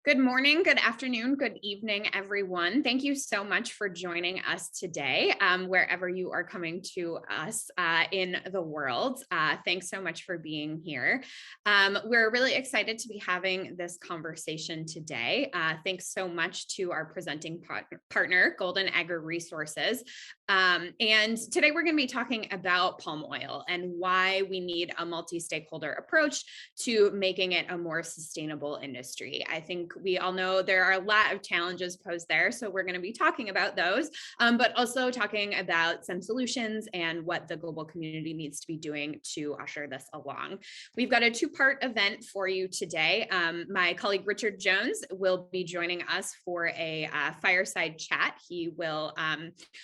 Good morning, good afternoon, good evening, everyone. Thank you so much for joining us today, wherever you are coming to us in the world. Thanks so much for being here. We're really excited to be having this conversation today. Thanks so much to our presenting partner, Golden Agri-Resources. And today we're going to be talking about palm oil and why we need a multi-stakeholder approach to making it a more sustainable industry. I think we all know there are a lot of challenges posed there, so we're going to be talking about those, but also talking about some solutions and what the global community needs to be doing to usher this along. We've got a two-part event for you today. My colleague Richard Jones will be joining us for a fireside chat. He will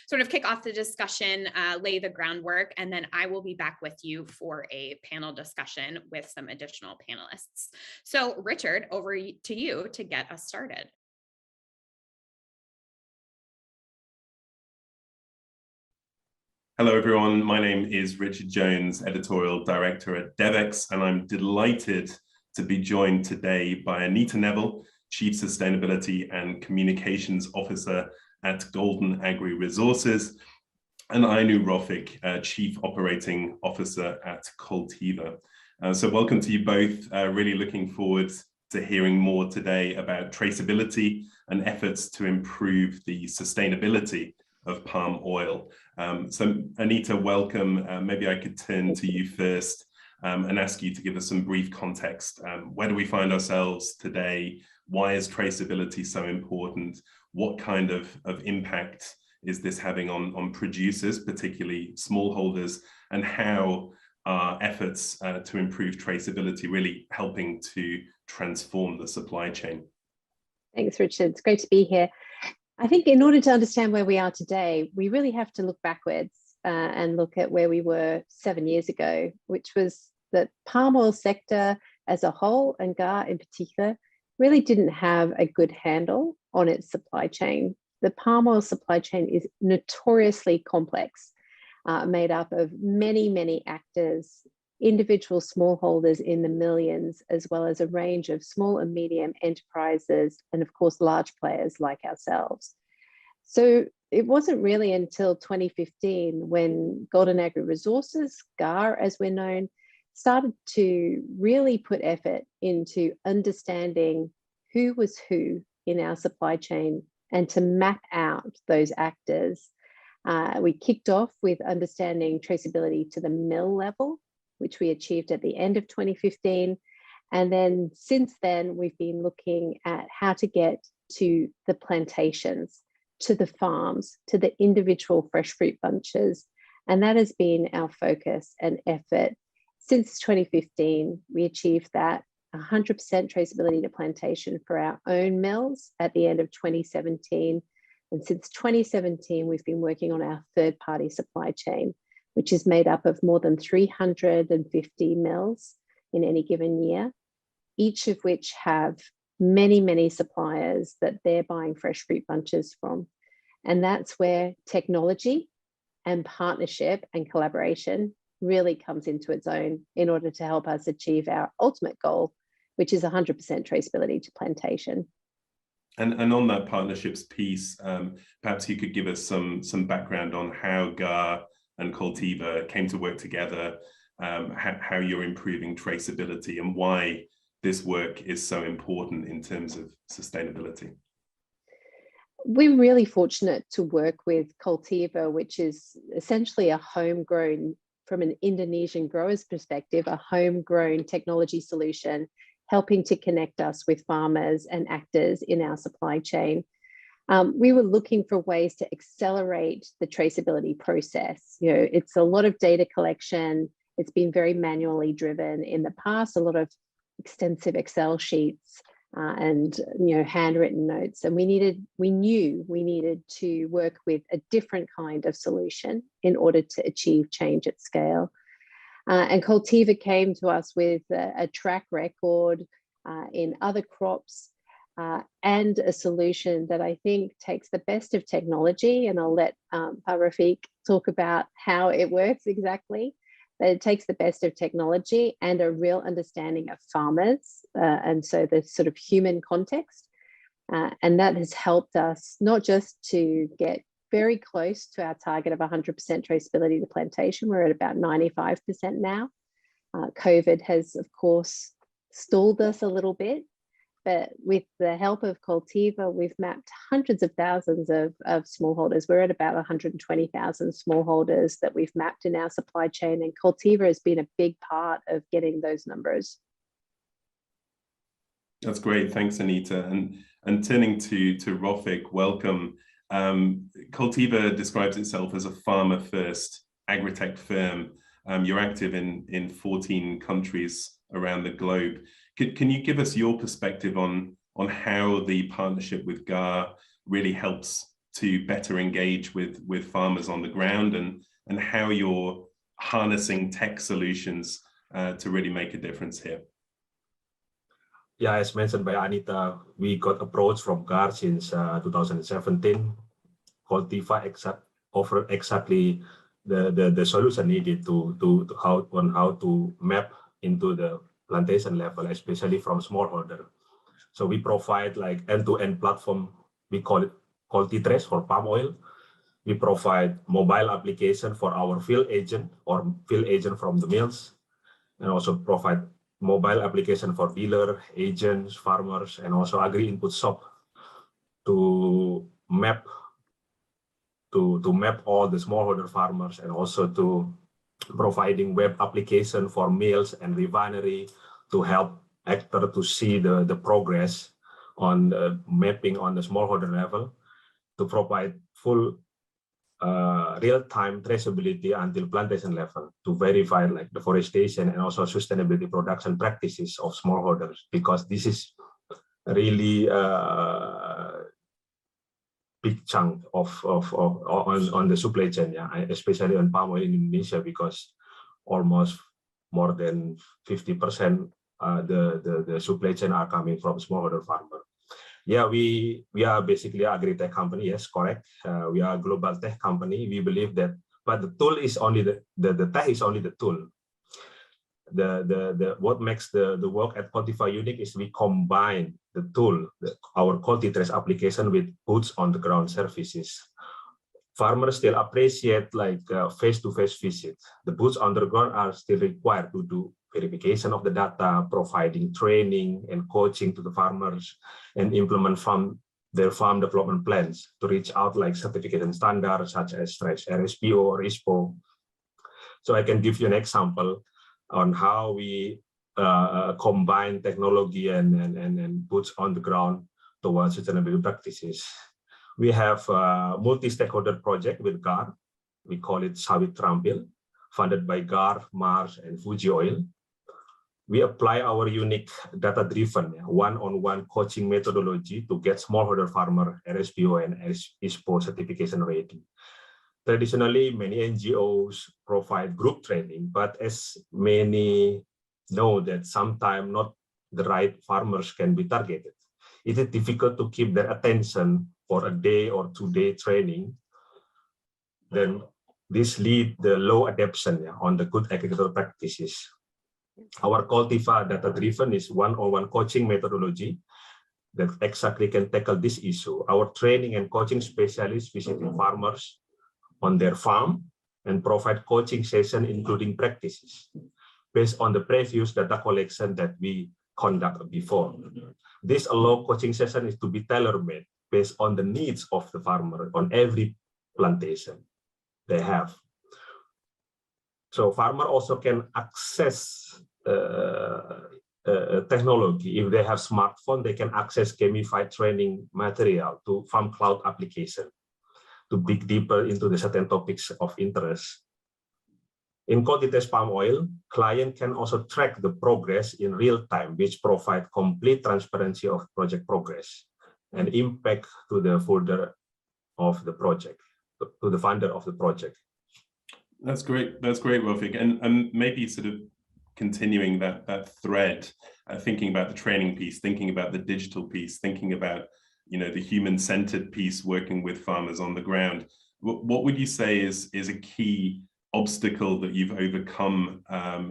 sort of kick off the discussion, lay the groundwork, and then I will be back with you for a panel discussion with some additional panelists. So Richard, over to you to get us started. Hello, everyone. My name is Richard Jones, Editorial Director at Devex, and I'm delighted to be joined today by Anita Neville, Chief Sustainability and Communications Officer at Golden Agri-Resources, and Ainu rofiq, Chief Operating Officer at Koltiva. So welcome to you both. Really looking forward to hearing more today about traceability and efforts to improve the sustainability of palm oil. So Anita, welcome. Maybe I could turn to you first and ask you to give us some brief context. Where do we find ourselves today? Why is traceability so important? What kind of impact is this having on producers, particularly smallholders, and how are efforts to improve traceability really helping to transform the supply chain? Thanks, Richard. It's great to be here. I think in order to understand where we are today, we really have to look backwards and look at where we were 7 years ago, which was the palm oil sector as a whole, and GAR in particular, really didn't have a good handle on its supply chain. The palm oil supply chain is notoriously complex, made up of many, many actors, individual smallholders in the millions, as well as a range of small and medium enterprises, and of course, large players like ourselves. So it wasn't really until 2015 when Golden Agri-Resources, GAR as we're known, started to really put effort into understanding who was who in our supply chain and to map out those actors. We kicked off with understanding traceability to the mill level, which we achieved at the end of 2015. And then since then, we've been looking at how to get to the plantations, to the farms, to the individual fresh fruit bunches. And that has been our focus and effort. Since 2015, we achieved that 100% traceability to plantation for our own mills at the end of 2017. And since 2017, we've been working on our third-party supply chain, which is made up of more than 350 mills in any given year, each of which have many, many suppliers that they're buying fresh fruit bunches from. And that's where technology and partnership and collaboration really comes into its own in order to help us achieve our ultimate goal, which is 100% traceability to plantation. And on that partnerships piece, perhaps you could give us some background on how GAR and Koltiva came to work together, how you're improving traceability and why this work is so important in terms of sustainability. We're really fortunate to work with Koltiva, which is essentially a homegrown, from an Indonesian grower's perspective, a homegrown technology solution, helping to connect us with farmers and actors in our supply chain. We were looking for ways to accelerate the traceability process. You know, it's a lot of data collection. It's been very manually driven in the past, a lot of extensive Excel sheets and handwritten notes. And we knew we needed to work with a different kind of solution in order to achieve change at scale. And Koltiva came to us with a track record in other crops and a solution that I think takes the best of technology. And I'll let rofiq talk about how it works exactly. But it takes the best of technology and a real understanding of farmers. And so the sort of human context And that has helped us not just to get very close to our target of 100% traceability to plantation. We're at about 95% now. COVID has, of course, stalled us a little bit, but with the help of Koltiva, we've mapped hundreds of thousands of smallholders. We're at about 120,000 smallholders that we've mapped in our supply chain, and Koltiva has been a big part of getting those numbers. That's great. Thanks, Anita. And turning to Rofiq, welcome. Koltiva describes itself as a farmer-first agri-tech firm. You're active in 14 countries around the globe. Can you give us your perspective on how the partnership with GAR really helps to better engage with farmers on the ground, and how you're harnessing tech solutions to really make a difference here? Yeah, as mentioned by Anita, we got approached from GAR since 2017. Koltiva offer exactly the solution needed to how to map into the plantation level, especially from smallholder. So we provide like end-to-end platform. We call it Koltitrace for palm oil. We provide mobile application for our field agent or field agent from the mills, and also provide mobile application for dealer, agents, farmers, and also agri input shop to map all the smallholder farmers, and also to providing web application for mills and refinery to help actor to see the progress on the mapping on the smallholder level, to provide full real-time traceability until plantation level to verify like deforestation and also sustainability production practices of smallholders, because this is really big chunk on the supply chain, yeah, especially on palm oil in Indonesia, because almost more than 50% the supply chain are coming from smallholder farmer. Yeah, we are basically an agri-tech company. Yes, correct. We are a global tech company. We believe that, but the tool is only the tech is only the tool. What makes the work at Koltiva unique is we combine the tool, our Koltitrace application, with boots on the ground services. Farmers still appreciate like face-to-face visit. The boots on the ground are still required to do verification of the data, providing training and coaching to the farmers, and implement their farm development plans to reach out like certification standards such as RSPO or ISPO. So I can give you an example on how we combine technology and boots on the ground towards sustainability practices. We have a multi-stakeholder project with GAR. We call it Sawit Terampil, funded by GAR, Mars, and Fuji Oil. We apply our unique data-driven one-on-one coaching methodology to get smallholder farmer RSPO and ISPO certification ready. Traditionally, many NGOs provide group training, but as many know that sometimes not the right farmers can be targeted. It is difficult to keep their attention for a day or 2-day training. Then this lead the low adoption on the good agricultural practices. Our Koltiva data-driven is one-on-one coaching methodology that exactly can tackle this issue. Our training and coaching specialists visiting farmers on their farm and provide coaching session including practices based on the previous data collection that we conduct before. This allow coaching session is to be tailor-made based on the needs of the farmer on every plantation they have. So farmer also can access technology. If they have smartphone, they can access gamified training material to farm cloud application to dig deeper into the certain topics of interest. In Koltitrace palm oil, client can also track the progress in real time, which provide complete transparency of project progress and impact to the folder of the project, to the funder of the project. That's great. That's great, Rofiq. And maybe sort of continuing that thread, thinking about the training piece, thinking about the digital piece, thinking about the human-centered piece, working with farmers on the ground. What would you say is a key obstacle that you've overcome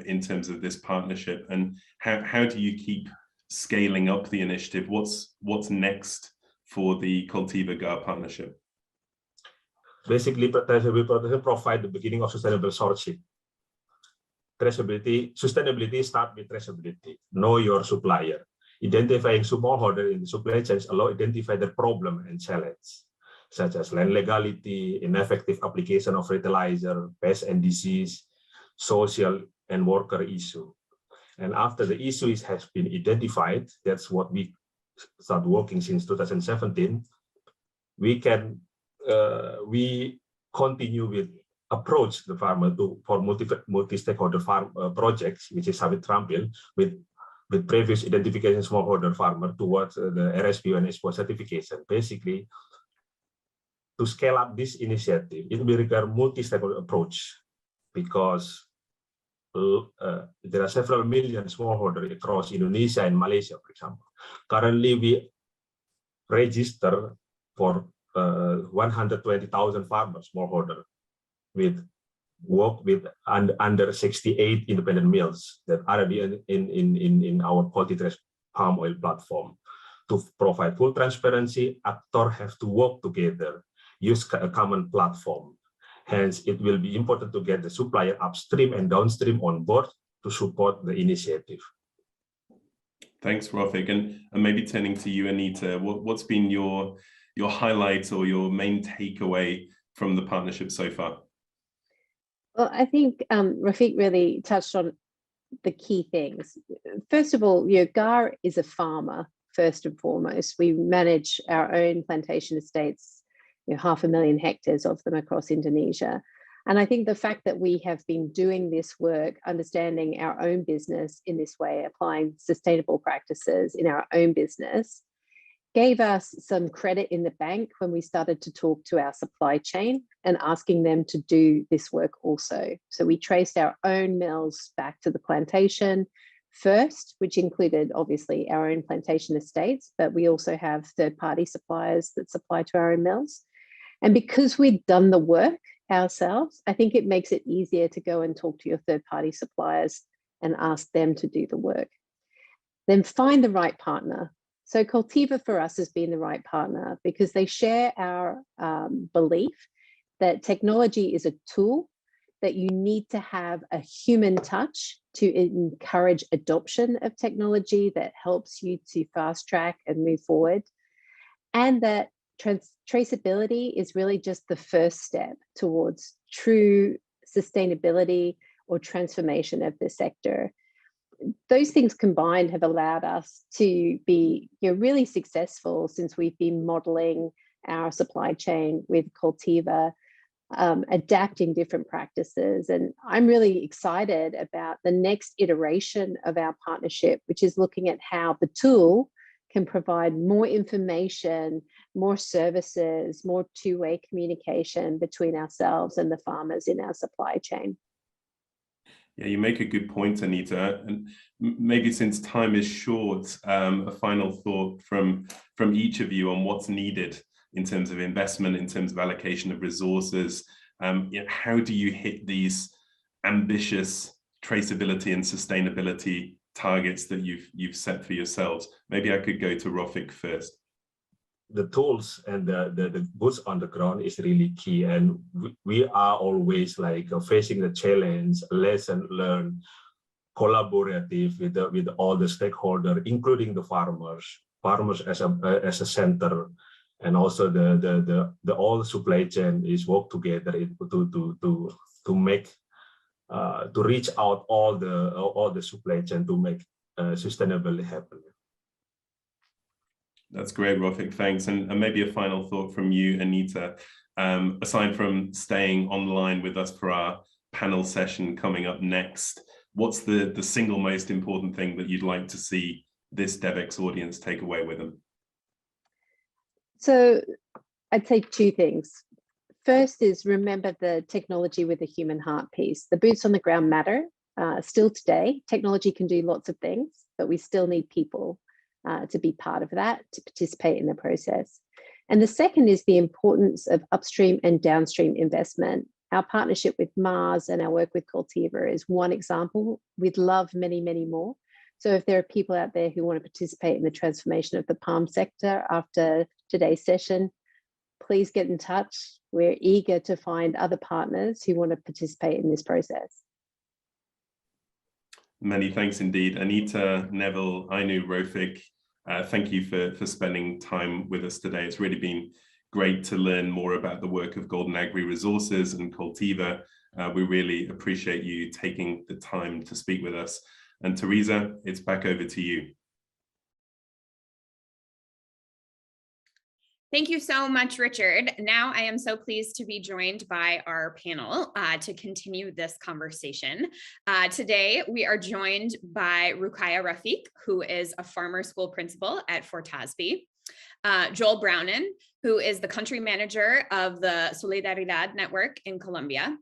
in terms of this partnership, and how do you keep scaling up the initiative? What's next for the Koltiva GAR partnership? Basically, traceability provide the beginning of sustainable sourcing. Sustainability start with traceability. Know your supplier. Identifying smallholder in the supply chains allow identify the problem and challenge, such as land legality, ineffective application of fertilizer, pest and disease, social and worker issue. And after the issue has been identified, that's what we start working since 2017. We continue with approach the farmer for multi-stakeholder farm projects, which is Sawit Terampil, with previous identification smallholder farmer towards the RSPO and export certification. Basically, to scale up this initiative, it will require multi-stakeholder approach because there are several million smallholders across Indonesia and Malaysia, for example. Currently, we register for 120,000 farmers, smallholder, with under 68 independent mills that are in our Koltiva palm oil platform. To provide full transparency, actors have to work together, use a common platform. Hence, it will be important to get the supplier upstream and downstream on board to support the initiative. Thanks, Rofiq. And maybe turning to you, Anita, what's been your highlights or your main takeaway from the partnership so far? Well, I think Rofiq really touched on the key things. First of all, GAR is a farmer, first and foremost. We manage our own plantation estates, 500,000 hectares of them across Indonesia. And I think the fact that we have been doing this work, understanding our own business in this way, applying sustainable practices in our own business, gave us some credit in the bank when we started to talk to our supply chain and asking them to do this work also. So we traced our own mills back to the plantation first, which included obviously our own plantation estates, but we also have third-party suppliers that supply to our own mills. And because we'd done the work ourselves, I think it makes it easier to go and talk to your third-party suppliers and ask them to do the work. Then find the right partner. So Koltiva for us has been the right partner because they share our belief that technology is a tool, that you need to have a human touch to encourage adoption of technology that helps you to fast track and move forward. And that traceability is really just the first step towards true sustainability or transformation of the sector. Those things combined have allowed us to be really successful since we've been modeling our supply chain with Koltiva, adapting different practices. And I'm really excited about the next iteration of our partnership, which is looking at how the tool can provide more information, more services, more two-way communication between ourselves and the farmers in our supply chain. Yeah, you make a good point, Anita. And maybe since time is short, a final thought from each of you on what's needed in terms of investment, in terms of allocation of resources. How do you hit these ambitious traceability and sustainability targets that you've set for yourselves? Maybe I could go to Rofiq first. The tools and the boots on the ground is really key, and we are always like facing the challenge, lesson learned, collaborative with all the stakeholders, including the farmers as a center, and also the all supply chain is work together to make to reach out all the supply chain to make sustainability happen. That's great, Rofiq, thanks. And maybe a final thought from you, Anita. Aside from staying online with us for our panel session coming up next, what's the single most important thing that you'd like to see this Devex audience take away with them? So I'd say two things. First is remember the technology with the human heart piece. The boots on the ground matter. Still today, technology can do lots of things, but we still need people to be part of that, to participate in the process. And the second is the importance of upstream and downstream investment. Our partnership with Mars and our work with Koltiva is one example. We'd love many, many more. So if there are people out there who want to participate in the transformation of the palm sector after today's session, please get in touch. We're eager to find other partners who want to participate in this process. Many thanks indeed. Anita, Neville, Ainu, Rofiq, thank you for spending time with us today. It's really been great to learn more about the work of Golden Agri-Resources and Koltiva. We really appreciate you taking the time to speak with us. And Teresa, it's back over to you. Thank you so much, Richard. Now I am so pleased to be joined by our panel to continue this conversation. Today, we are joined by rofiq, who is a farmer school principal at Fortasby, Joel Brownen, who is the country manager of the Solidaridad Network in Colombia,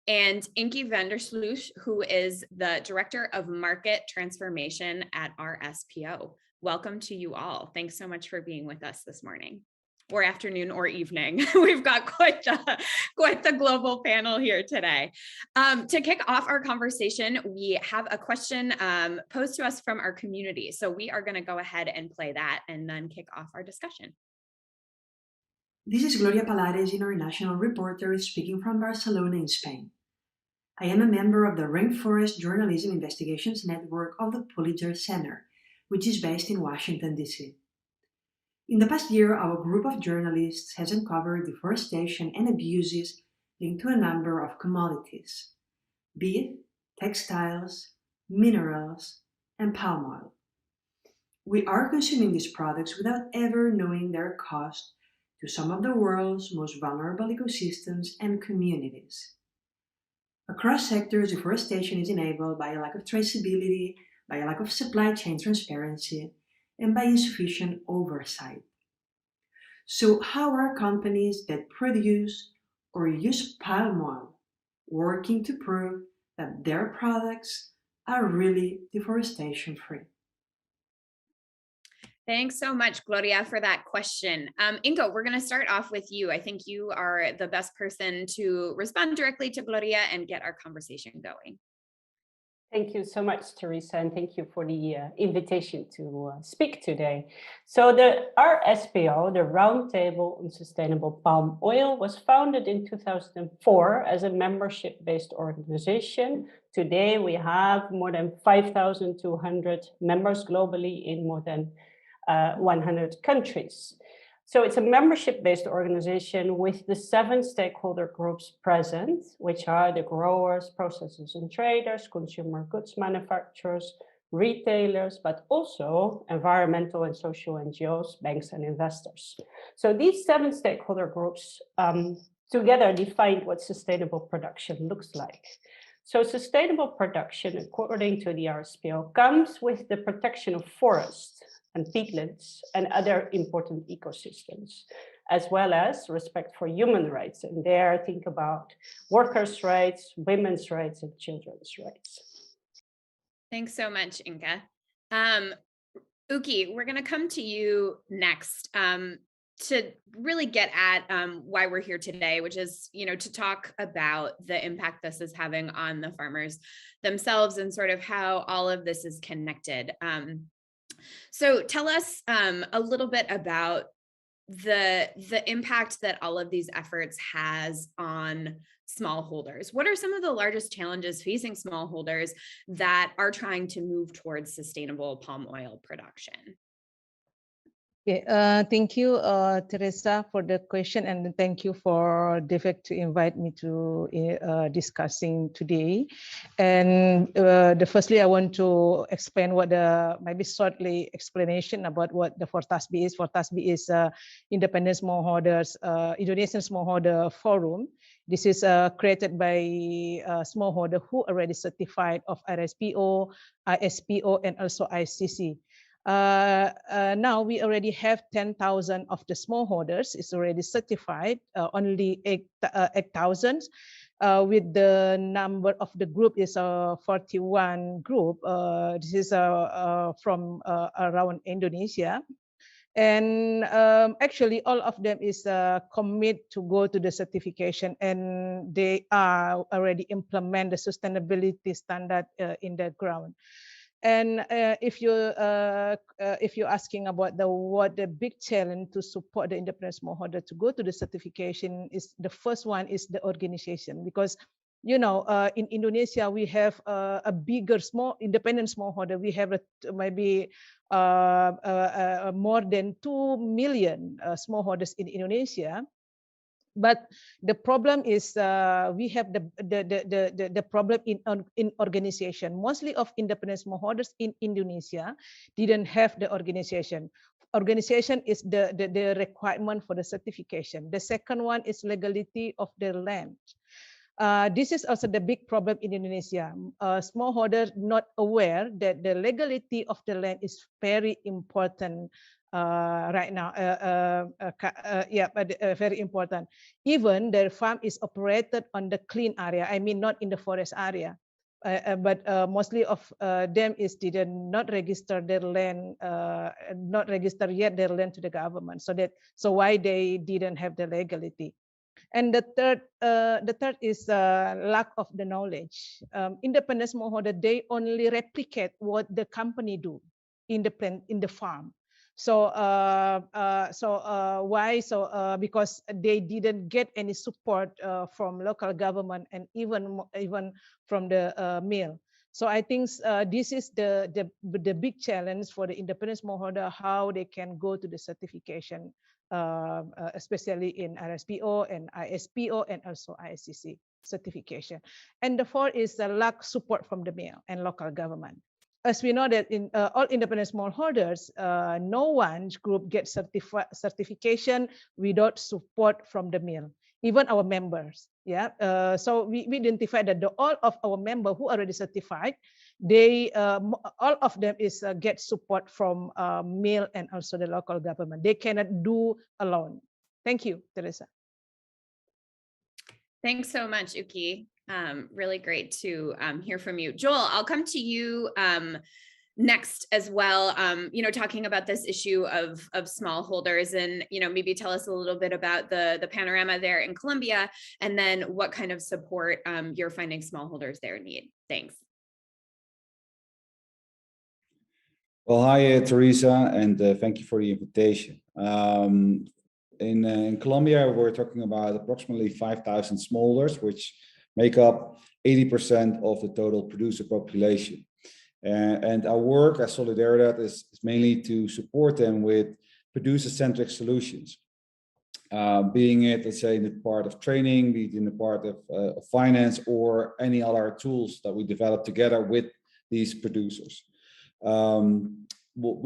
and Inky van der Sluis, who is the director of market transformation at our SPO. Welcome to you all. Thanks so much for being with us this morning, or afternoon, or evening. We've got quite the global panel here today. To kick off our conversation, we have a question posed to us from our community. So we are going to go ahead and play that and then kick off our discussion. This is Gloria Palares, international reporter, speaking from Barcelona in Spain. I am a member of the Rainforest Journalism Investigations Network of the Pulitzer Center, which is based in Washington, D.C. In the past year, our group of journalists has uncovered deforestation and abuses linked to a number of commodities: beef, textiles, minerals, and palm oil. We are consuming these products without ever knowing their cost to some of the world's most vulnerable ecosystems and communities. Across sectors, deforestation is enabled by a lack of traceability, by a lack of supply chain transparency, and by insufficient oversight. So how are companies that produce or use palm oil working to prove that their products are really deforestation-free? Thanks so much, Gloria, for that question. Ingo, we're going to start off with you. I think you are the best person to respond directly to Gloria and get our conversation going. Thank you so much, Teresa, and thank you for the invitation to speak today. So our SPO, the Roundtable on Sustainable Palm Oil, was founded in 2004 as a membership-based organization. Today, we have more than 5,200 members globally in more than 100 countries. So it's a membership-based organization with the 7 stakeholder groups present, which are the growers, processors and traders, consumer goods manufacturers, retailers, but also environmental and social NGOs, banks and investors. So these 7 stakeholder groups together define what sustainable production looks like. So sustainable production, according to the RSPO, comes with the protection of forests and peatlands and other important ecosystems, as well as respect for human rights. And there, think about workers' rights, women's rights, and children's rights. Thanks so much, Inka. Uki, we're going to come to you next to really get at why we're here today, which is, to talk about the impact this is having on the farmers themselves and sort of how all of this is connected. So tell us a little bit about the impact that all of these efforts has on smallholders. What are some of the largest challenges facing smallholders that are trying to move towards sustainable palm oil production? Okay, thank you, Teresa, for the question, and thank you for Devex to invite me to discussing today. And firstly, I want to explain what maybe shortly explanation about what the Fortasby is. Fortasby is Independent Smallholders, Indonesian Smallholder Forum. This is created by smallholder who already certified of RSPO, ISPO, and also ICC. Now we already have 10,000 of the smallholders is already certified, only 8,000. With the number of the group is 41 group. This is from around Indonesia. And actually all of them is commit to go to the certification, and they are already implement the sustainability standard in the ground. And if you're asking about what the big challenge to support the independent smallholder to go to the certification is, the first one is the organization, because in Indonesia we have a bigger independent smallholder. We have maybe more than 2 million smallholders in Indonesia. But the problem is we have the problem in organization. Mostly of independent smallholders in Indonesia didn't have the organization. Organization is the requirement for the certification. The second one is legality of the land. This is also the big problem in Indonesia. Smallholders not aware that the legality of the land is very important right now. Very important. Even their farm is operated on the clean area. I mean, not in the forest area. But mostly of them did not register their land, not register yet their land to the government. So why they didn't have the legality. And the third is lack of the knowledge. Independent smallholder, they only replicate what the company do in the farm. So why? So because they didn't get any support from local government and even from the mill. So I think this is the big challenge for the independent smallholder, how they can go to the certification, especially in RSPO and ISPO and also ISCC certification. And the fourth is the lack support from the mill and local government. As we know that in all independent smallholders, no one group gets certification without support from the mill, even our members. Yeah. So we identified that all of our members who are already certified, they all of them get support from mill and also the local government. They cannot do alone. Thank you, Teresa. Thanks so much, Uki. Really great to hear from you. Joel, I'll come to you next as well, talking about this issue of smallholders, and maybe tell us a little bit about the panorama there in Colombia, and then what kind of support you're finding smallholders there need. Thanks. Well, hi, Teresa, and thank you for the invitation. In Colombia, we're talking about approximately 5,000 smallholders, which make up 80% of the total producer population. And our work as Solidaridad is mainly to support them with producer-centric solutions, being it, let's say, in the part of training, be it in the part of finance, or any other tools that we develop together with these producers. What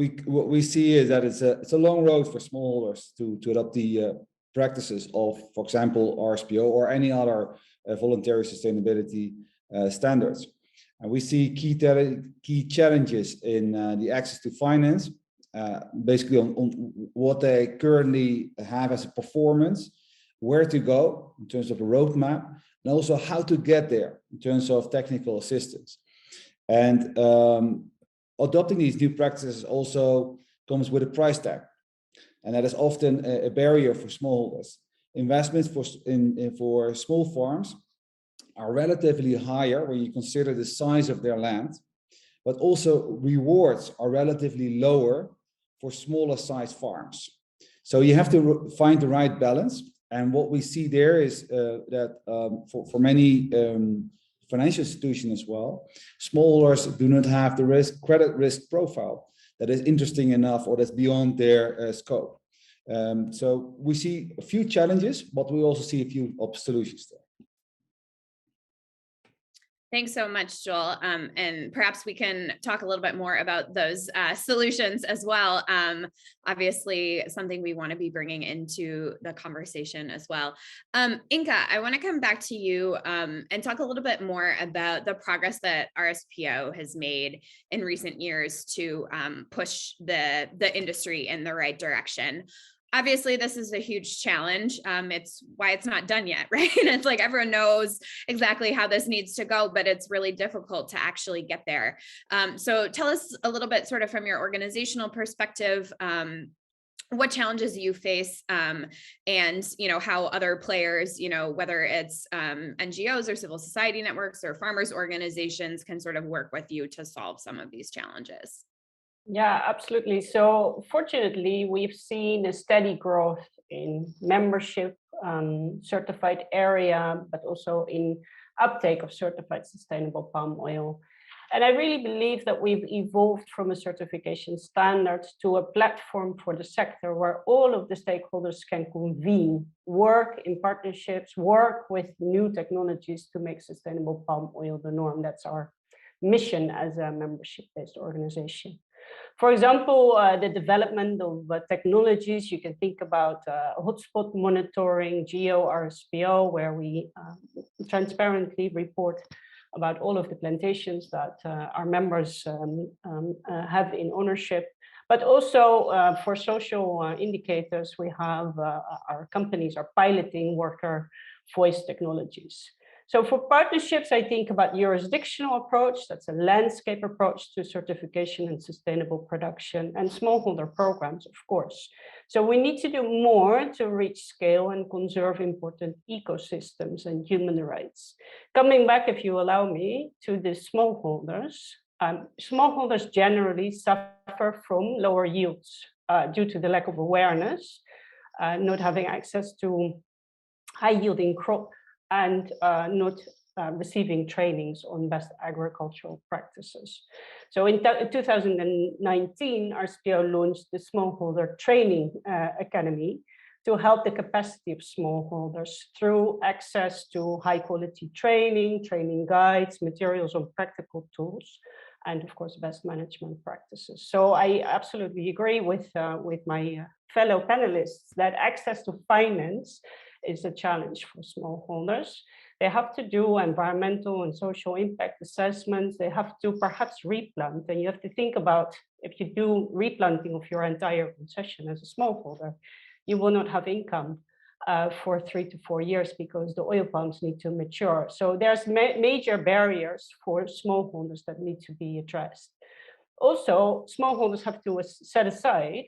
we see is that it's a long road for smallholders to adopt the practices of, for example, RSPO or any other voluntary sustainability standards. And we see key challenges in the access to finance, basically on what they currently have as a performance, where to go in terms of a roadmap, and also how to get there in terms of technical assistance. And adopting these new practices also comes with a price tag, and that is often a barrier for smallholders. Investments for small farms are relatively higher when you consider the size of their land, but also rewards are relatively lower for smaller size farms. So you have to find the right balance. And what we see there is that for many financial institutions as well, smallholders do not have the credit risk profile that is interesting enough or that's beyond their scope. So we see a few challenges, but we also see a few solutions there. Thanks so much, Joel. And perhaps we can talk a little bit more about those solutions as well. Obviously, something we want to be bringing into the conversation as well. Inka, I want to come back to you and talk a little bit more about the progress that RSPO has made in recent years to push the industry in the right direction. Obviously, this is a huge challenge. It's why it's not done yet, right? And it's like everyone knows exactly how this needs to go, but it's really difficult to actually get there. So tell us a little bit sort of from your organizational perspective, what challenges you face, and how other players, whether it's NGOs or civil society networks or farmers organizations, can sort of work with you to solve some of these challenges. Yeah, absolutely. So fortunately, we've seen a steady growth in membership, certified area, but also in uptake of certified sustainable palm oil. And I really believe that we've evolved from a certification standard to a platform for the sector where all of the stakeholders can convene, work in partnerships, work with new technologies to make sustainable palm oil the norm. That's our mission as a membership-based organization. For example, the development of technologies, you can think about hotspot monitoring, geo-RSPO, where we transparently report about all of the plantations that our members have in ownership. But also for social indicators, we have our companies are piloting worker voice technologies. So for partnerships, I think about jurisdictional approach, that's a landscape approach to certification and sustainable production, and smallholder programs, of course. So we need to do more to reach scale and conserve important ecosystems and human rights. Coming back, if you allow me, to the smallholders. Smallholders generally suffer from lower yields due to the lack of awareness, not having access to high-yielding crop, and not receiving trainings on best agricultural practices. So in 2019, RSPO launched the Smallholder Training Academy to help the capacity of smallholders through access to high-quality training, training guides, materials on practical tools, and of course, best management practices. So I absolutely agree with my fellow panelists that access to finance is a challenge for smallholders. They have to do environmental and social impact assessments. They have to perhaps replant. And you have to think about, if you do replanting of your entire concession as a smallholder, you will not have income for 3 to 4 years because the oil palms need to mature. So there's major barriers for smallholders that need to be addressed. Also, smallholders have to set aside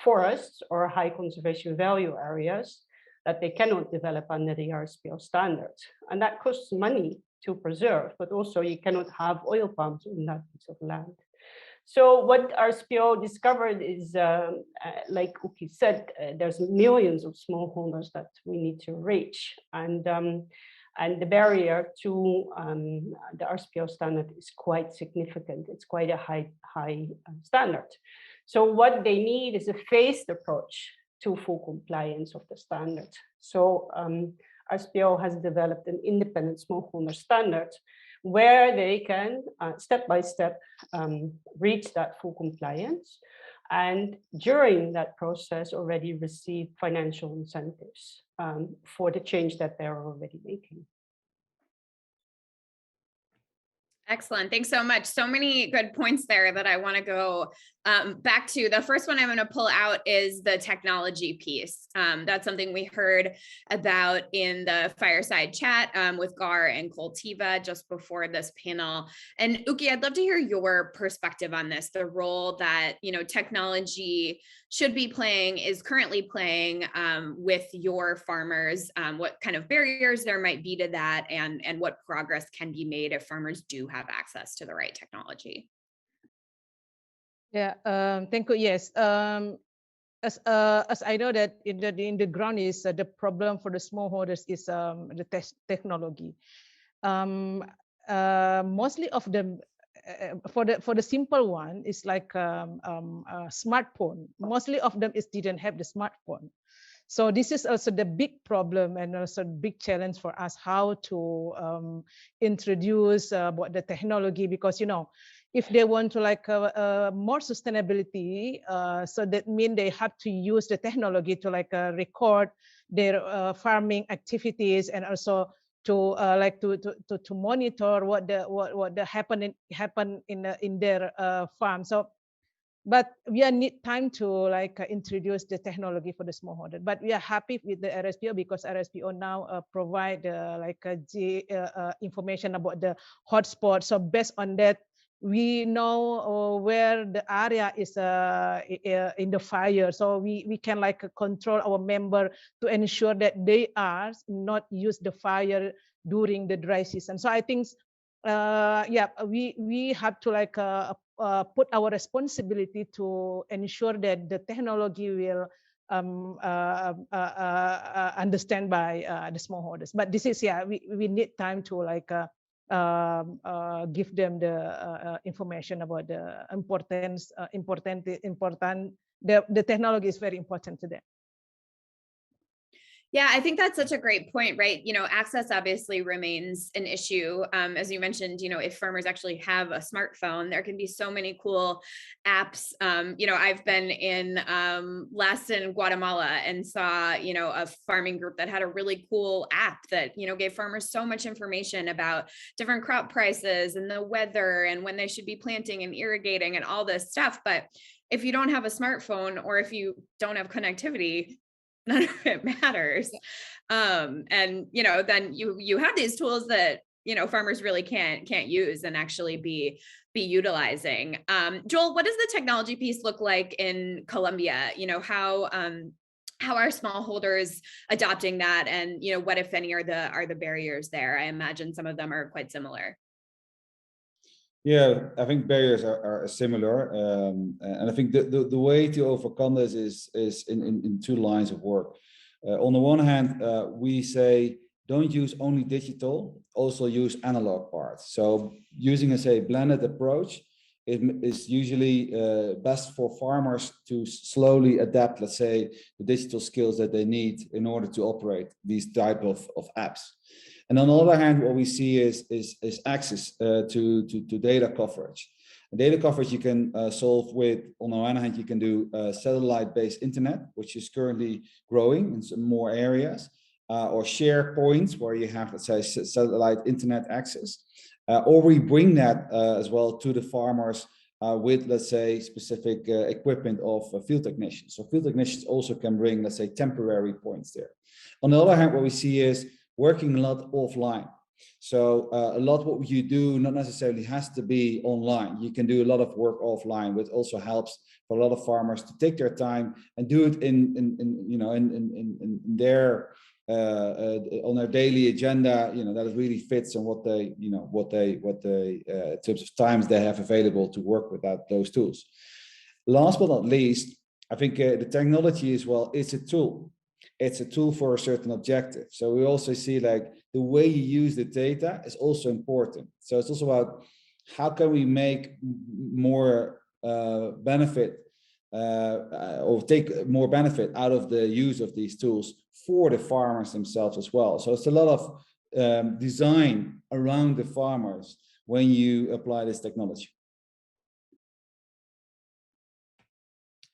forests or high conservation value areas that they cannot develop under the RSPO standards. And that costs money to preserve, but also you cannot have oil palms on that piece of land. So what RSPO discovered is, like Uki said, there's millions of smallholders that we need to reach. And the barrier to the RSPO standard is quite significant. It's quite a high standard. So what they need is a phased approach to full compliance of the standard. So RSPO has developed an independent smallholder standard where they can step by step reach that full compliance, and during that process already receive financial incentives for the change that they're already making. Excellent. Thanks so much. So many good points there that I want to go back to. The first one I'm going to pull out is the technology piece. That's something we heard about in the fireside chat with GAR and Koltiva just before this panel. And Uki, I'd love to hear your perspective on this, the role that technology should be playing, is currently playing with your farmers, what kind of barriers there might be to that, and what progress can be made if farmers do have access to the right technology. Yeah, thank you. Yes, as I know that in the ground is the problem for the smallholders is the technology. Mostly of them, for the simple one, is like a smartphone. Mostly of them didn't have the smartphone. So this is also the big problem and also big challenge for us, how to introduce what the technology, because if they want to like more sustainability, so that means they have to use the technology to like record their farming activities, and also to to monitor what the happen in their farm. So, but we need time to like introduce the technology for the smallholder. But we are happy with the RSPO because RSPO now provide information about the hotspot. So based on that, we know where the area is in the fire, so we can like control our member to ensure that they are not use the fire during the dry season. So I think yeah, we have to like put our responsibility to ensure that the technology will understand by the smallholders. But this is, yeah, we need time to like give them the information about the importance, the technology is very important to them. Yeah, I think that's such a great point, right? You know, access obviously remains an issue. As you mentioned, you know, if farmers actually have a smartphone, there can be so many cool apps. You know, I've been in last in Guatemala and saw, you know, a farming group that had a really cool app that, you know, gave farmers so much information about different crop prices and the weather and when they should be planting and irrigating and all this stuff. But if you don't have a smartphone or if you don't have connectivity, none of it matters. And you know, then you have these tools that, you know, farmers really can't use and actually be utilizing. Joel, what does the technology piece look like in Colombia? You know, how are smallholders adopting that, and you know, what if any are the barriers there? I imagine some of them are quite similar. Yeah, I think barriers are similar, and I think the way to overcome this is in two lines of work. On the one hand, we say don't use only digital, also use analog parts. So using a blended approach is usually best for farmers to slowly adapt, let's say, the digital skills that they need in order to operate these type of apps. And on the other hand, what we see is access to data coverage. And data coverage you can solve with, on the one hand, you can do satellite-based internet, which is currently growing in some more areas, or share points where you have, let's say, satellite internet access. Or we bring that as well to the farmers with, let's say, specific equipment of field technicians. So field technicians also can bring, let's say, temporary points there. On the other hand, what we see is working a lot offline. So a lot what you do not necessarily has to be online. You can do a lot of work offline, which also helps for a lot of farmers to take their time and do it in their on their daily agenda. You know, that it really fits on what they in terms of times they have available to work with those tools. Last but not least, I think the technology as well is a tool. It's a tool for a certain objective. So we also see like the way you use the data is also important. So it's also about how can we make more benefit or take more benefit out of the use of these tools for the farmers themselves as well. So it's a lot of design around the farmers when you apply this technology.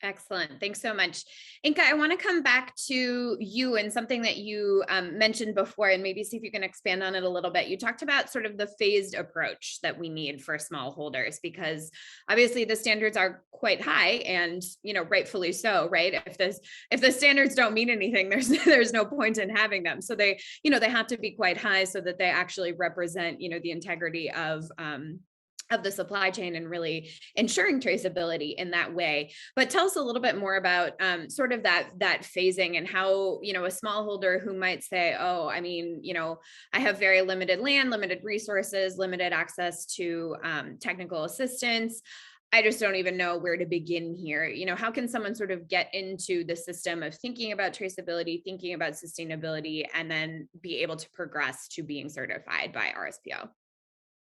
Excellent. Thanks so much. Inka, I want to come back to you and something that you mentioned before, and maybe see if you can expand on it a little bit. You talked about sort of the phased approach that we need for smallholders, because obviously the standards are quite high, and you know, rightfully so, right? If the standards don't mean anything, there's no point in having them. So they have to be quite high so that they actually represent, you know, the integrity of the supply chain and really ensuring traceability in that way. But tell us a little bit more about sort of that phasing and how, you know, a smallholder who might say, oh, I mean, you know, I have very limited land, limited resources, limited access to technical assistance. I just don't even know where to begin here. You know, how can someone sort of get into the system of thinking about traceability, thinking about sustainability, and then be able to progress to being certified by RSPO?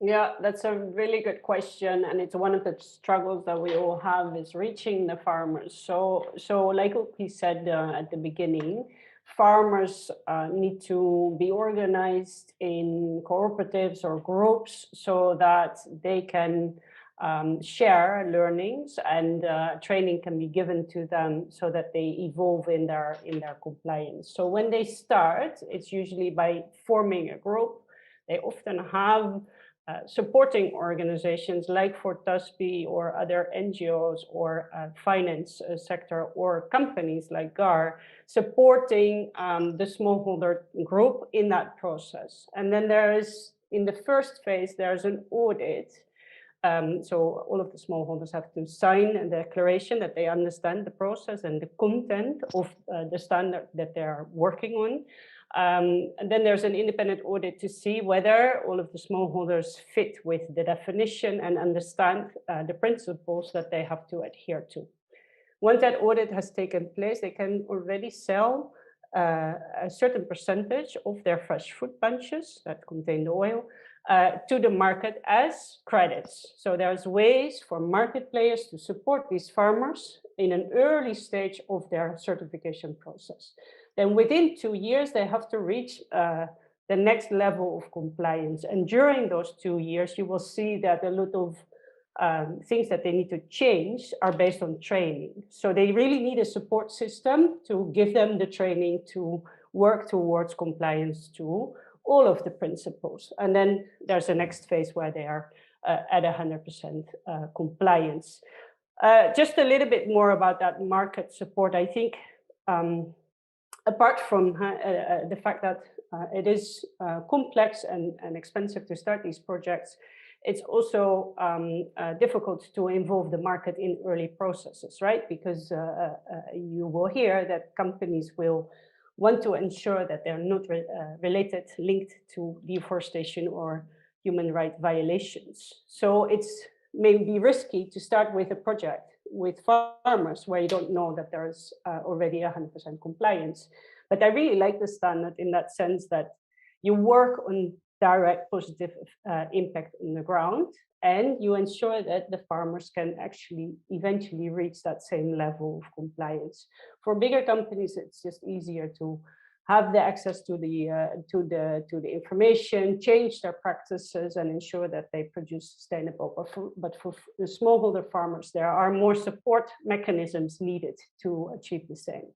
Yeah, that's a really good question, and it's one of the struggles that we all have is reaching the farmers. So like we said at the beginning, farmers need to be organized in cooperatives or groups so that they can share learnings, and training can be given to them so that they evolve in their compliance. So when they start, it's usually by forming a group. They often have supporting organizations like for TASPI or other NGOs or finance sector or companies like GAR supporting the smallholder group in that process. And then there is, in the first phase, there's an audit So all of the smallholders have to sign a declaration that they understand the process and the content of the standard that they are working on. And then there's an independent audit to see whether all of the smallholders fit with the definition and understand the principles that they have to adhere to. Once that audit has taken place, they can already sell a certain percentage of their fresh fruit bunches that contain the oil to the market as credits. So there's ways for market players to support these farmers in an early stage of their certification process. Then within 2 years, they have to reach the next level of compliance. And during those 2 years, you will see that a lot of things that they need to change are based on training. So they really need a support system to give them the training to work towards compliance to all of the principles. And then there's the next phase where they are at 100% compliance. Just a little bit more about that market support. I think apart from the fact that it is complex and expensive to start these projects, it's also difficult to involve the market in early processes, right? Because you will hear that companies will want to ensure that they're not linked to deforestation or human rights violations. So it's maybe risky to start with a project with farmers where you don't know that there's already 100% compliance. But I really like the standard in that sense that you work on direct positive impact on the ground, and you ensure that the farmers can actually eventually reach that same level of compliance. For bigger companies, it's just easier to have the access to the information, change their practices, and ensure that they produce sustainable. But for the smallholder farmers, there are more support mechanisms needed to achieve the same.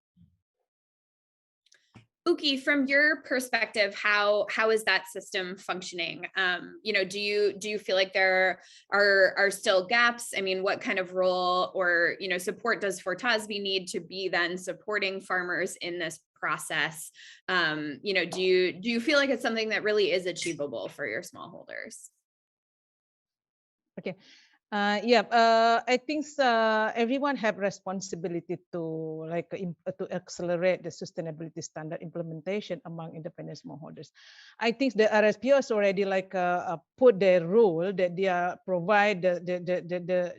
Uki, from your perspective, how is that system functioning? Do you feel like there are still gaps? I mean, what kind of role or support does Fortasby need to be then supporting farmers in this process? Do you feel like it's something that really is achievable for your smallholders? Okay. I think everyone have responsibility to to accelerate the sustainability standard implementation among independent smallholders. I think the RSPOs already put their role that they are provide the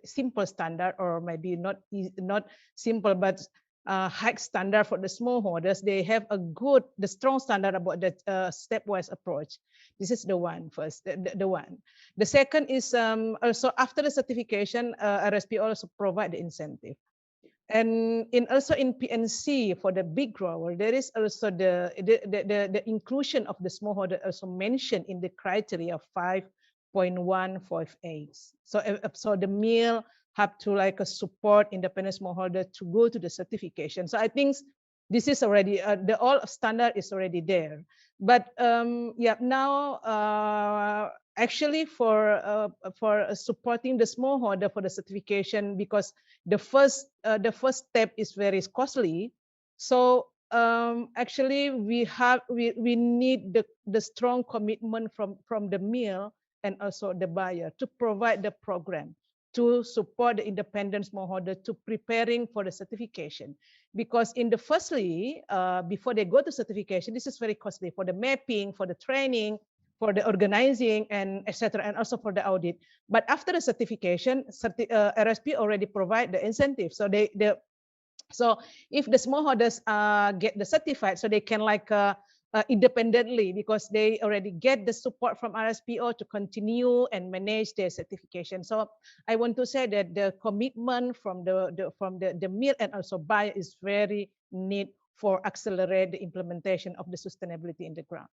simple standard, or maybe not simple, but high standard for the smallholders. They have the strong standard about the stepwise approach. This is the one first, the one. The second is also after the certification, RSP also provide the incentive. And also in PNC for the big grower, there is also the inclusion of the smallholder also mentioned in the criteria 5.158. So the mill have to support independent smallholder to go to the certification. So I think this is already the all standard is already there. But now actually for supporting the smallholder for the certification, because the first step is very costly. So actually we need the strong commitment from the mill and also the buyer to provide the program to support the independent smallholder to preparing for the certification. Because in the firstly, before they go to certification, this is very costly for the mapping, for the training, for the organizing, and etc., and also for the audit. But after the certification, RSP already provide the incentive. So so if the smallholders get the certified, so they can independently, because they already get the support from RSPO to continue and manage their certification. So I want to say that the commitment from the mill and also buyer is very neat for accelerate the implementation of the sustainability in the ground.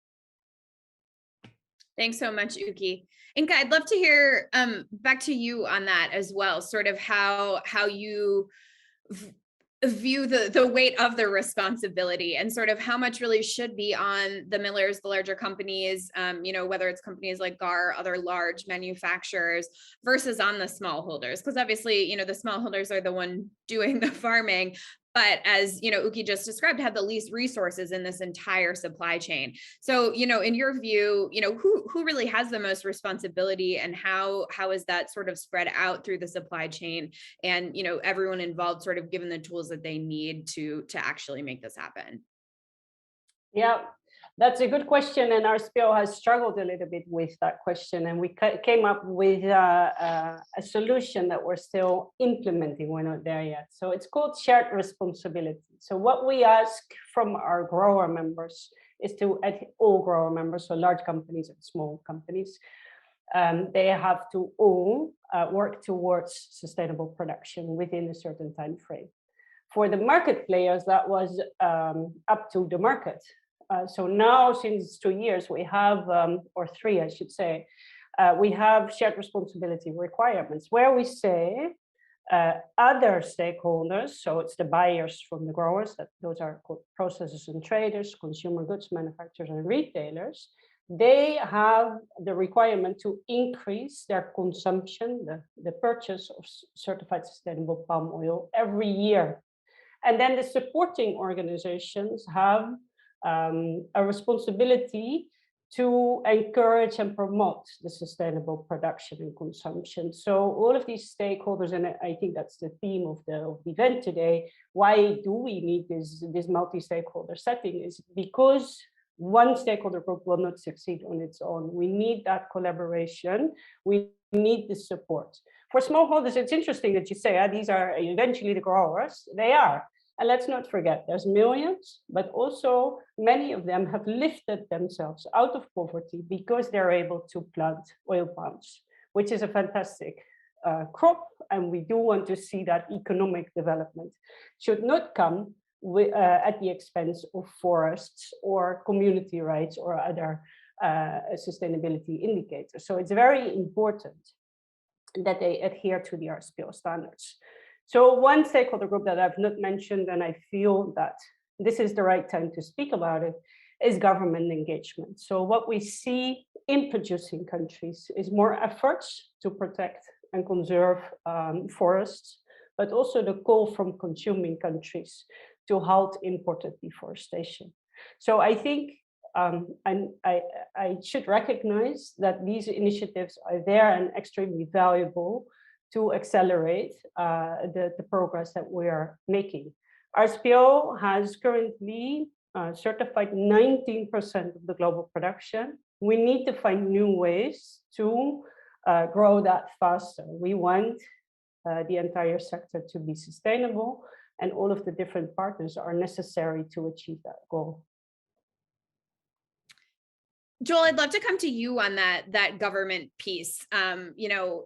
Thanks so much, Uki. Inka, I'd love to hear back to you on that as well, sort of how you view the weight of the responsibility and sort of how much really should be on the millers, the larger companies, whether it's companies like GAR, other large manufacturers, versus on the smallholders. Because obviously, the smallholders are the one doing the farming, but as Uki just described, have the least resources in this entire supply chain. So, in your view, who really has the most responsibility, and how is that sort of spread out through the supply chain, and everyone involved sort of given the tools that they need to actually make this happen? Yeah, that's a good question, and our SPO has struggled a little bit with that question, and we came up with a solution that we're still implementing. We're not there yet. So it's called shared responsibility. So what we ask from our grower members is all grower members, so large companies and small companies, they have to all work towards sustainable production within a certain time frame. For the market players, that was up to the market. So now, since 2 years, we have, or 3, I should say, we have shared responsibility requirements where we say other stakeholders, so it's the buyers from the growers, those are processors and traders, consumer goods manufacturers and retailers, they have the requirement to increase their consumption, the purchase of certified sustainable palm oil every year. And then the supporting organizations have a responsibility to encourage and promote the sustainable production and consumption. So all of these stakeholders, and I think that's the theme of the event today, why do we need this multi-stakeholder setting, is because one stakeholder group will not succeed on its own. We need that collaboration. We need the support. For smallholders, it's interesting that you say these are eventually the growers. They are. And let's not forget, there's millions, but also many of them have lifted themselves out of poverty because they're able to plant oil palms, which is a fantastic crop. And we do want to see that economic development should not come at the expense of forests or community rights or other sustainability indicators. So it's very important that they adhere to the RSPO standards. So one stakeholder group that I've not mentioned, and I feel that this is the right time to speak about it, is government engagement. So what we see in producing countries is more efforts to protect and conserve forests, but also the call from consuming countries to halt imported deforestation. So I think, and I should recognize that these initiatives are there and extremely valuable to accelerate the progress that we are making. RSPO has currently certified 19% of the global production. We need to find new ways to grow that faster. We want the entire sector to be sustainable, and all of the different partners are necessary to achieve that goal. Joel, I'd love to come to you on that government piece.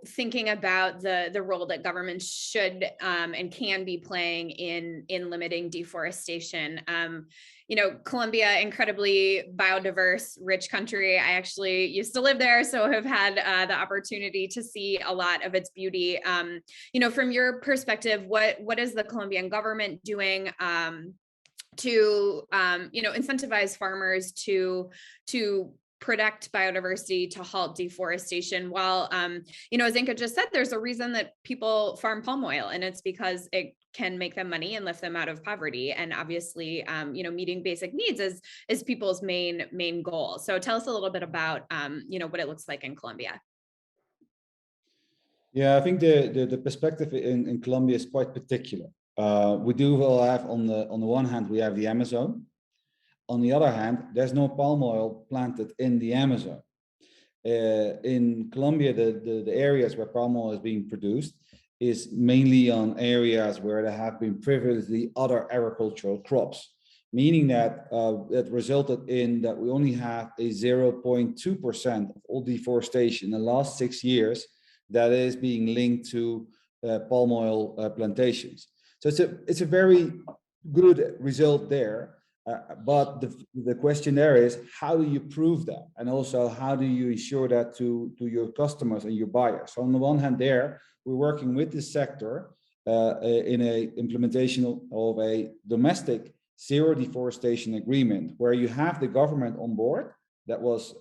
Thinking about the role that governments should and can be playing in limiting deforestation. Colombia, incredibly biodiverse, rich country. I actually used to live there, so have had the opportunity to see a lot of its beauty. From your perspective, what is the Colombian government doing to incentivize farmers to protect biodiversity, to halt deforestation, while as Inka just said, there's a reason that people farm palm oil, and it's because it can make them money and lift them out of poverty. And obviously meeting basic needs is people's main goal. So tell us a little bit about what it looks like in Colombia. Yeah, I think the perspective in Colombia is quite particular. We do well have on the one hand, we have the Amazon. On the other hand, there's no palm oil planted in the Amazon. In Colombia, the areas where palm oil is being produced is mainly on areas where there have been previously other agricultural crops, meaning that that resulted in that we only have a 0.2% of all deforestation in the last 6 years that is being linked to palm oil plantations. So it's a very good result there. But the question there is, how do you prove that? And also, how do you ensure that to your customers and your buyers? So on the one hand there, we're working with the sector in a implementation of a domestic zero deforestation agreement, where you have the government on board, that was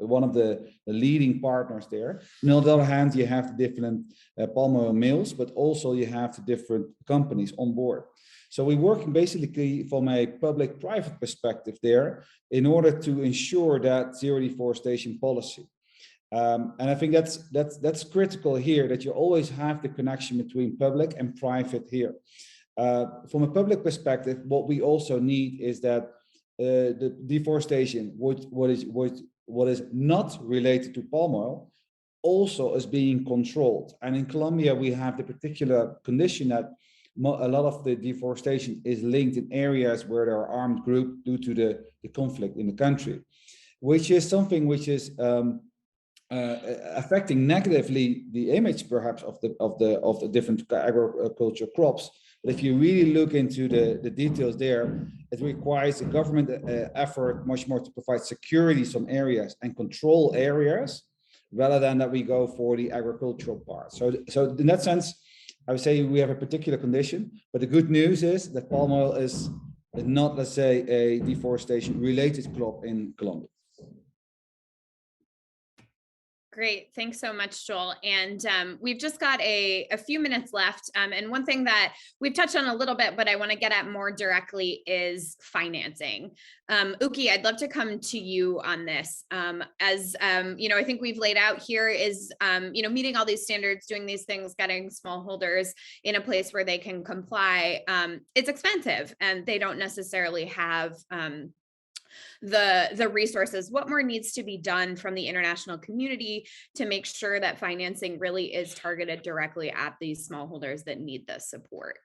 one of the leading partners there. And on the other hand, you have the different palm oil mills, but also you have the different companies on board. So we're working basically from a public-private perspective there in order to ensure that zero deforestation policy. And I think that's critical here, that you always have the connection between public and private here. From a public perspective, what we also need is that the deforestation, what is not related to palm oil, also is being controlled. And in Colombia, we have the particular condition that a lot of the deforestation is linked in areas where there are armed groups due to the conflict in the country, which is something which is affecting negatively the image perhaps of the different agriculture crops. But if you really look into the details there, it requires a government effort much more to provide security in some areas and control areas, rather than that we go for the agricultural part. So in that sense, I would say we have a particular condition, but the good news is that palm oil is not, let's say, a deforestation related crop in Colombia. Great. Thanks so much, Joel. And we've just got a few minutes left. And one thing that we've touched on a little bit, but I want to get at more directly is financing. Uki, I'd love to come to you on this. As you know, I think we've laid out here is, you know, meeting all these standards, doing these things, getting smallholders in a place where they can comply. It's expensive and they don't necessarily have the resources. What more needs to be done from the international community to make sure that financing really is targeted directly at these smallholders that need the support?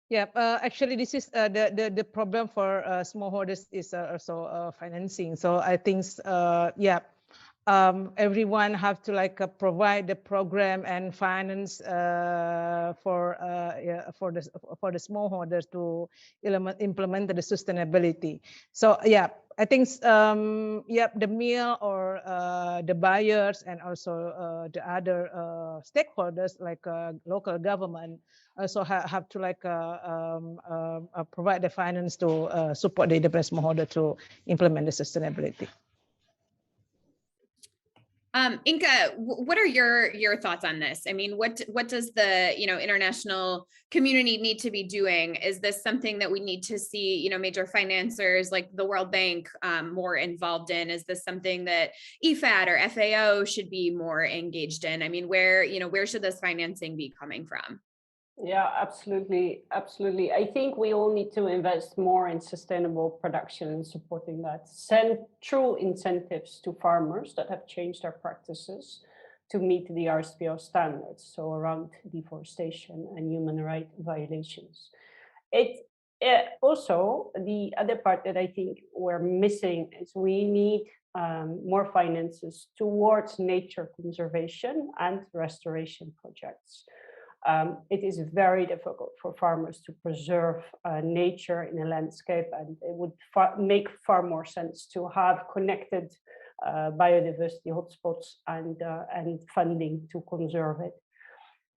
Yeah, actually, this is the problem for smallholders is also financing. So I think, yeah, everyone have to provide the program and finance for the smallholders to implement the sustainability. So yeah, I think yeah, the mill or the buyers and also the other stakeholders like local government also have to provide the finance to support the smallholder to implement the sustainability. Inka, what are your thoughts on this? I mean, what does the international community need to be doing? Is this something that we need to see major financiers like the World Bank more involved in? Is this something that IFAD or FAO should be more engaged in? I mean, where should this financing be coming from? Yeah, absolutely. Absolutely. I think we all need to invest more in sustainable production and supporting that. Send true incentives to farmers that have changed their practices to meet the RSPO standards, so around deforestation and human rights violations. Also, the other part that I think we're missing is we need more finances towards nature conservation and restoration projects. It is very difficult for farmers to preserve nature in a landscape, and it would make far more sense to have connected biodiversity hotspots and funding to conserve it.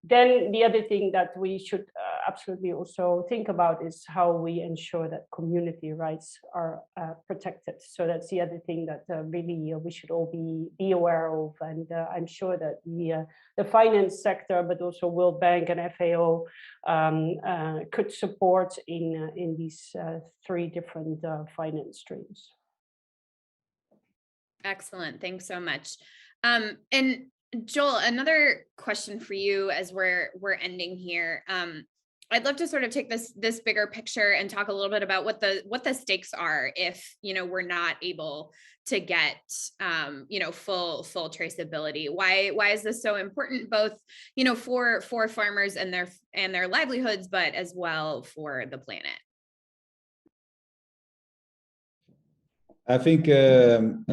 Then the other thing that we should absolutely also think about is how we ensure that community rights are protected. So that's the other thing that really we should all be aware of. And I'm sure that the finance sector, but also World Bank and FAO could support in these three different finance streams. Excellent. Thanks so much. And Joel, another question for you as we're ending here. I'd love to sort of take this bigger picture and talk a little bit about what the stakes are if we're not able to get full traceability. Why is this so important, both for farmers and their livelihoods, but as well for the planet? I think in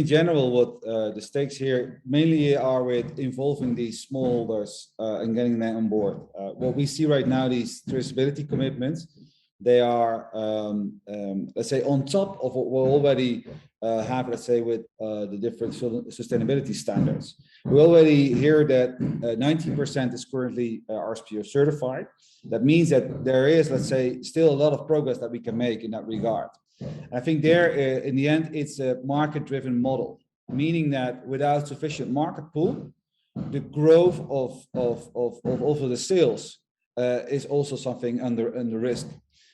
general, what the stakes here mainly are with involving these smallholders and getting them on board. What we see right now, these traceability commitments, they are, let's say, on top of what we already have, let's say, with the different sustainability standards. We already hear that 90% is currently RSPO certified. That means that there is, let's say, still a lot of progress that we can make in that regard. I think there, in the end, it's a market-driven model, meaning that without sufficient market pool, the growth of also the sales is also something under risk.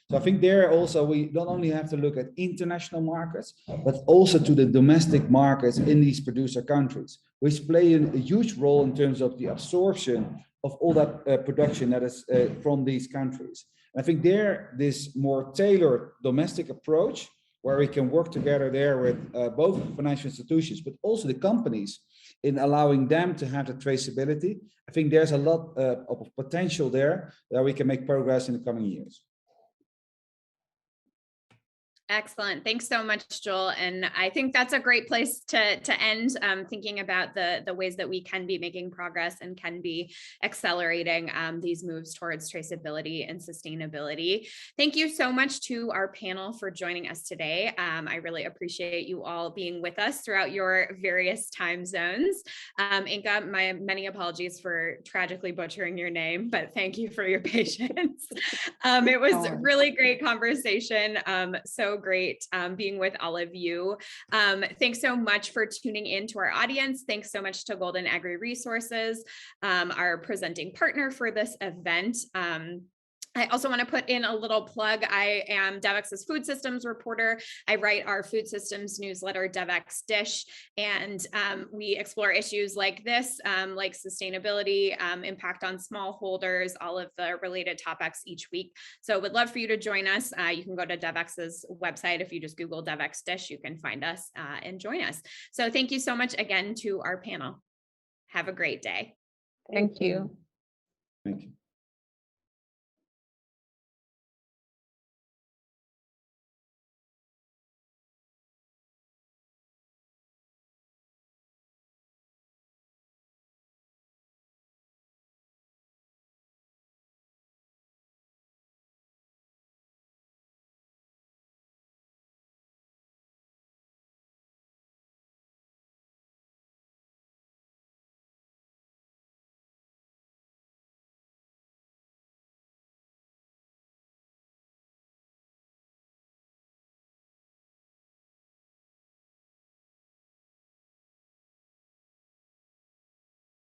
So I think there also we not only have to look at international markets, but also to the domestic markets in these producer countries, which play a huge role in terms of the absorption of all that production that is from these countries. And I think there, this more tailored domestic approach, where we can work together there with both financial institutions, but also the companies, in allowing them to have the traceability. I think there's a lot of potential there that we can make progress in the coming years. Excellent. Thanks so much, Joel. And I think that's a great place to end, thinking about the ways that we can be making progress and can be accelerating these moves towards traceability and sustainability. Thank you so much to our panel for joining us today. I really appreciate you all being with us throughout your various time zones. Inka, my many apologies for tragically butchering your name, but thank you for your patience. It was a really great conversation. So great being with all of you. Thanks so much for tuning in to our audience. Thanks so much to Golden Agri-Resources, our presenting partner for this event. I also want to put in a little plug. I am Devex's food systems reporter. I write our food systems newsletter, Devex Dish, and we explore issues like this, like sustainability, impact on smallholders, all of the related topics each week. So would love for you to join us. You can go to Devex's website. If you just Google Devex Dish, you can find us and join us. So thank you so much again to our panel. Have a great day. Thank you. Thank you.